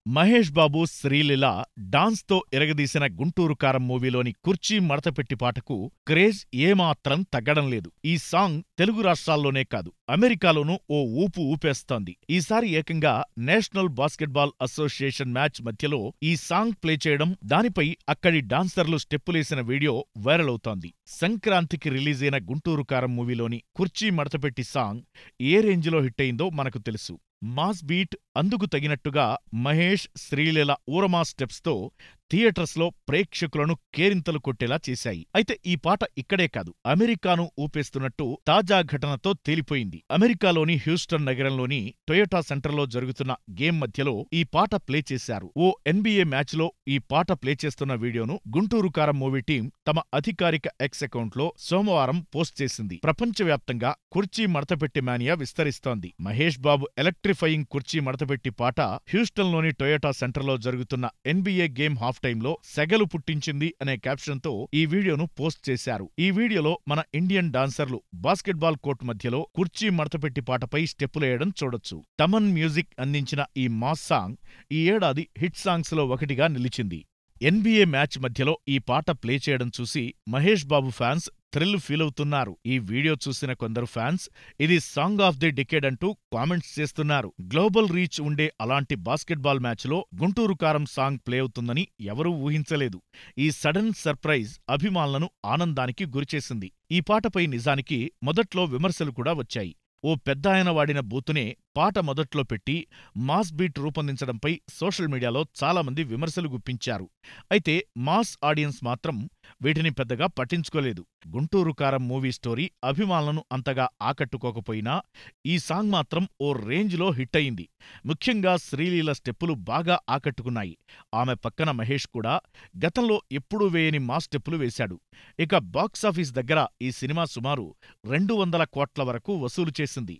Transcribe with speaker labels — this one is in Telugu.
Speaker 1: మహేష్ బాబు, శ్రీలీల డాన్స్తో ఇరగదీసిన గుంటూరు కారం మూవీలోని కుర్చీ మడతపెట్టి పాటకు క్రేజ్ ఏమాత్రం తగ్గడం లేదు. ఈ సాంగ్ తెలుగు రాష్ట్రాల్లోనే కాదు, అమెరికాలోనూ ఓ ఊపు ఊపేస్తోంది. ఈసారి ఏకంగా నేషనల్ బాస్కెట్బాల్ అసోసియేషన్ మ్యాచ్ మధ్యలో ఈ సాంగ్ ప్లే చేయడం, దానిపై అక్కడి డాన్సర్లు స్టెప్పులేసిన వీడియో వైరల్ అవుతోంది. సంక్రాంతికి రిలీజైన గుంటూరు కారం మూవీలోని కుర్చీ మడతపెట్టి సాంగ్ ఏ రేంజ్లో హిట్ అయిందో మనకు తెలుసు. మాస్ బీట్, అందుకు తగినట్టుగా మహేష్, శ్రీలీల ఊరమా స్టెప్స్తో థియేటర్స్లో ప్రేక్షకులను కేరింతలు కొట్టేలా చేశాయి. అయితే ఈ పాట ఇక్కడే కాదు, అమెరికాను ఊపేస్తున్నట్టు తాజా ఘటనతో తేలిపోయింది. అమెరికాలోని హ్యూస్టన్ నగరంలోని టొయోటా సెంటర్లో జరుగుతున్న గేమ్ మధ్యలో ఈ పాట ప్లే చేశారు. ఓ NBA మ్యాచ్లో ఈ పాట ప్లే చేస్తున్న వీడియోను గుంటూరు కారం మూవీ టీం తమ అధికారిక ఎక్స్ అకౌంట్లో సోమవారం పోస్ట్ చేసింది. ప్రపంచవ్యాప్తంగా కుర్చీ మడతపెట్టి మానియా విస్తరిస్తోంది. మహేష్ బాబు ఎలక్ట్రిఫయింగ్ కుర్చీ మడతపెట్టి పాట హ్యూస్టన్లోని టొయోటా సెంటర్లో జరుగుతున్న NBA గేమ్ హాఫ్ టైంలో సెగలు పుట్టించింది అనే క్యాప్షన్తో ఈ వీడియోను పోస్ట్ చేశారు. ఈ వీడియోలో మన ఇండియన్ డాన్సర్లు బాస్కెట్బాల్ కోర్ట్ మధ్యలో కుర్చీ మడతపెట్టి పాటపై స్టెప్పులేయడం చూడొచ్చు. తమన్ మ్యూజిక్ అందించిన ఈ మాస్ సాంగ్ ఈ ఏడాది హిట్ సాంగ్స్ లో ఒకటిగా నిలిచింది. NBA మ్యాచ్ మధ్యలో ఈ పాట ప్లే చేయడం చూసి మహేష్ బాబు ఫ్యాన్స్ థ్రిల్ ఫీలవుతున్నారు. ఈ వీడియో చూసిన కొందరు ఫ్యాన్స్ ఇది సాంగ్ ఆఫ్ ది డికేడ్ అంటూ కామెంట్స్ చేస్తున్నారు. గ్లోబల్ రీచ్ ఉండే అలాంటి బాస్కెట్బాల్ మ్యాచ్లో గుంటూరు కారం సాంగ్ ప్లే అవుతుందని ఎవరూ ఊహించలేదు. ఈ సడన్ సర్ప్రైజ్ అభిమానులను ఆనందానికి గురిచేసింది. ఈ పాటపై నిజానికి మొదట్లో విమర్శలు కూడా వచ్చాయి. ఓ పెద్దాయన వాడిన బూతునే పాట మొదట్లో పెట్టి మాస్ బీట్ రూపొందించడంపై సోషల్ మీడియాలో చాలామంది విమర్శలు గుప్పించారు. అయితే మాస్ ఆడియన్స్ మాత్రం వీటిని పెద్దగా పట్టించుకోలేదు. గుంటూరు కారం మూవీ స్టోరీ అభిమానులను అంతగా ఆకట్టుకోకపోయినా ఈ సాంగ్ మాత్రం ఓ రేంజ్లో హిట్ అయింది. ముఖ్యంగా శ్రీలీల స్టెప్పులు బాగా ఆకట్టుకున్నాయి. ఆమె పక్కన మహేష్ కూడా గతంలో ఎప్పుడూ వేయని మాస్ స్టెప్పులు వేశాడు. ఇక బాక్సాఫీస్ దగ్గర ఈ సినిమా సుమారు 200 కోట్ల వరకు వసూలు చేసింది.